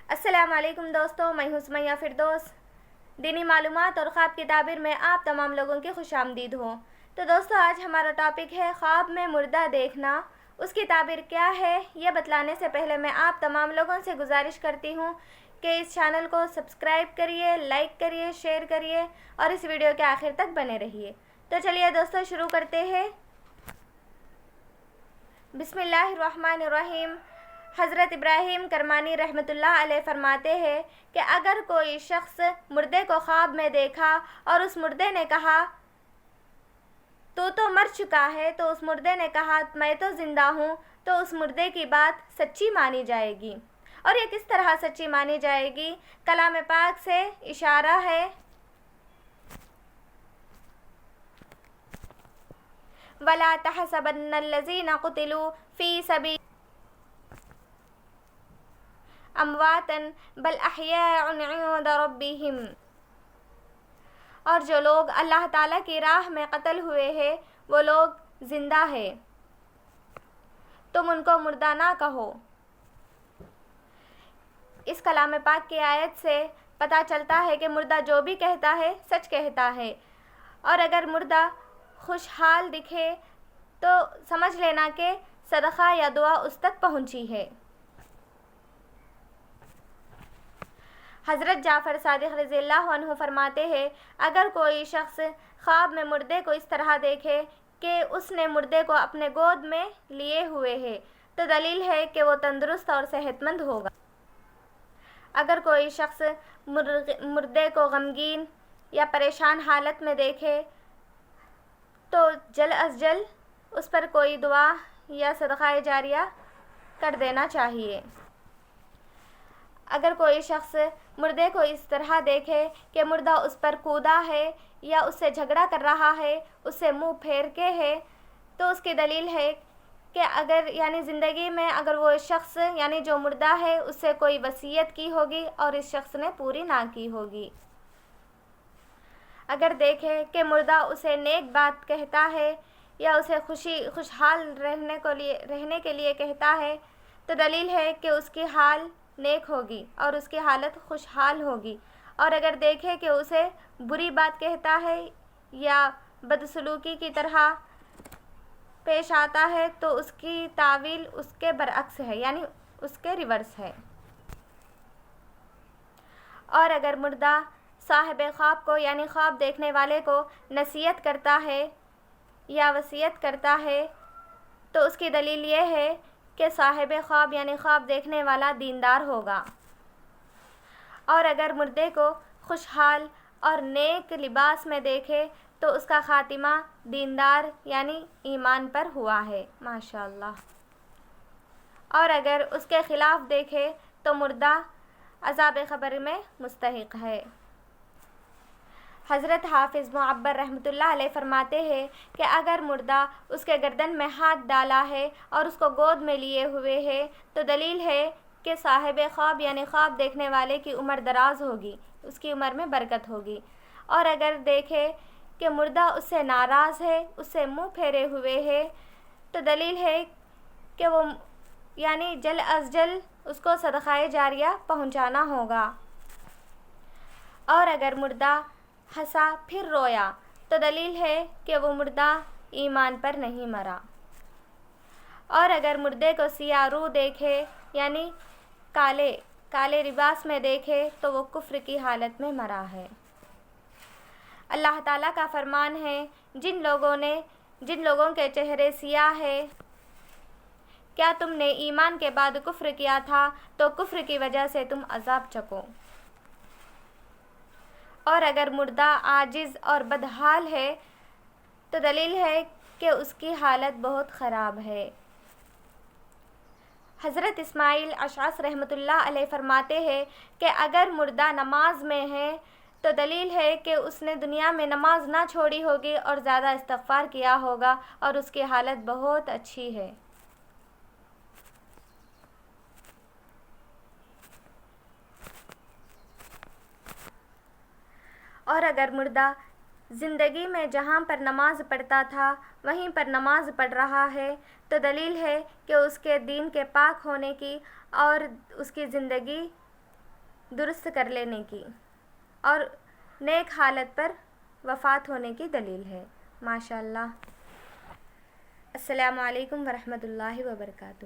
السلام علیکم دوستو، میں ہوں سمیہ فردوس۔ دینی معلومات اور خواب کی تعبیر میں آپ تمام لوگوں کی خوش آمدید ہو۔ تو دوستو، آج ہمارا ٹاپک ہے خواب میں مردہ دیکھنا۔ اس کی تعبیر کیا ہے یہ بتلانے سے پہلے میں آپ تمام لوگوں سے گزارش کرتی ہوں کہ اس چینل کو سبسکرائب کریے، لائک کریے، شیئر کریے اور اس ویڈیو کے آخر تک بنے رہیے۔ تو چلیے دوستو شروع کرتے ہیں۔ بسم اللہ الرحمن الرحیم۔ حضرت ابراہیم کرمانی رحمۃ اللہ علیہ فرماتے ہیں کہ اگر کوئی شخص مردے کو خواب میں دیکھا اور اس مردے نے کہا تو مر چکا ہے، تو اس مردے نے کہا میں تو زندہ ہوں، تو اس مردے کی بات سچی مانی جائے گی۔ اور یہ کس طرح سچی مانی جائے گی؟ کلام پاک سے اشارہ ہے، وَلَا تَحْسَبَنَّ الَّذِينَ قُتِلُوا فِي سَبِيلِ أَمْوَاتًا بَلْ أَحْيَاءٌ عِندَ رَبِّهِمْ۔ اور جو لوگ اللہ تعالیٰ کی راہ میں قتل ہوئے ہیں وہ لوگ زندہ ہیں، تم ان کو مردہ نہ کہو۔ اس کلام پاک کی آیت سے پتہ چلتا ہے کہ مردہ جو بھی کہتا ہے سچ کہتا ہے، اور اگر مردہ خوشحال دکھے تو سمجھ لینا کہ صدقہ یا دعا اس تک پہنچی ہے۔ حضرت جعفر صادق رضی اللہ عنہ فرماتے ہیں اگر کوئی شخص خواب میں مردے کو اس طرح دیکھے کہ اس نے مردے کو اپنے گود میں لیے ہوئے ہے تو دلیل ہے کہ وہ تندرست اور صحت مند ہوگا۔ اگر کوئی شخص مردے کو غمگین یا پریشان حالت میں دیکھے تو جلد از جلد اس پر کوئی دعا یا صدقہ جاریہ کر دینا چاہیے۔ اگر کوئی شخص مردے کو اس طرح دیکھے کہ مردہ اس پر کودا ہے یا اس سے جھگڑا کر رہا ہے، اس سے منہ پھیر کے ہے، تو اس کی دلیل ہے کہ اگر زندگی میں اگر وہ شخص جو مردہ ہے اس سے کوئی وصیت کی ہوگی اور اس شخص نے پوری نہ کی ہوگی۔ اگر دیکھے کہ مردہ اسے نیک بات کہتا ہے یا اسے خوشحال رہنے کے لیے کہتا ہے تو دلیل ہے کہ اس کی حال نیک ہوگی اور اس کی حالت خوشحال ہوگی۔ اور اگر دیکھے کہ اسے بری بات کہتا ہے یا بدسلوکی کی طرح پیش آتا ہے تو اس کی تعویل اس کے برعکس ہے، اس کے ریورس ہے۔ اور اگر مردہ صاحب خواب کو خواب دیکھنے والے کو نصیحت کرتا ہے یا وصیت کرتا ہے تو اس کی دلیل یہ ہے کہ صاحب خواب خواب دیکھنے والا دیندار ہوگا۔ اور اگر مردے کو خوشحال اور نیک لباس میں دیکھے تو اس کا خاتمہ دیندار ایمان پر ہوا ہے، ماشاءاللہ۔ اور اگر اس کے خلاف دیکھے تو مردہ عذاب قبر میں مستحق ہے۔ حضرت حافظ معبر رحمۃ اللہ علیہ فرماتے ہیں کہ اگر مردہ اس کے گردن میں ہاتھ ڈالا ہے اور اس کو گود میں لیے ہوئے ہے تو دلیل ہے کہ صاحب خواب خواب دیکھنے والے کی عمر دراز ہوگی، اس کی عمر میں برکت ہوگی۔ اور اگر دیکھے کہ مردہ اس سے ناراض ہے، اس سے منہ پھیرے ہوئے ہے تو دلیل ہے کہ وہ جلد از جلد اس کو صدقہ جاریہ پہنچانا ہوگا۔ اور اگر مردہ ہنسا پھر رویا تو دلیل ہے کہ وہ مردہ ایمان پر نہیں مرا۔ اور اگر مردے کو سیاہ روح دیکھے کالے لباس میں دیکھے تو وہ کفر کی حالت میں مرا ہے۔ اللہ تعالیٰ کا فرمان ہے جن لوگوں کے چہرے سیاہ ہے، کیا تم نے ایمان کے بعد کفر کیا تھا تو کفر کی وجہ سے تم عذاب چکو۔ اور اگر مردہ عاجز اور بدحال ہے تو دلیل ہے کہ اس کی حالت بہت خراب ہے۔ حضرت اسماعیل اشعث رحمۃ اللہ علیہ فرماتے ہیں کہ اگر مردہ نماز میں ہے تو دلیل ہے کہ اس نے دنیا میں نماز نہ چھوڑی ہوگی اور زیادہ استغفار کیا ہوگا اور اس کی حالت بہت اچھی ہے۔ اور اگر مردہ زندگی میں جہاں پر نماز پڑھتا تھا وہیں پر نماز پڑھ رہا ہے تو دلیل ہے کہ اس کے دین کے پاک ہونے کی اور اس کی زندگی درست کر لینے کی اور نیک حالت پر وفات ہونے کی دلیل ہے۔ ماشاء اللہ۔ السلام علیکم ورحمۃ اللہ وبرکاتہ۔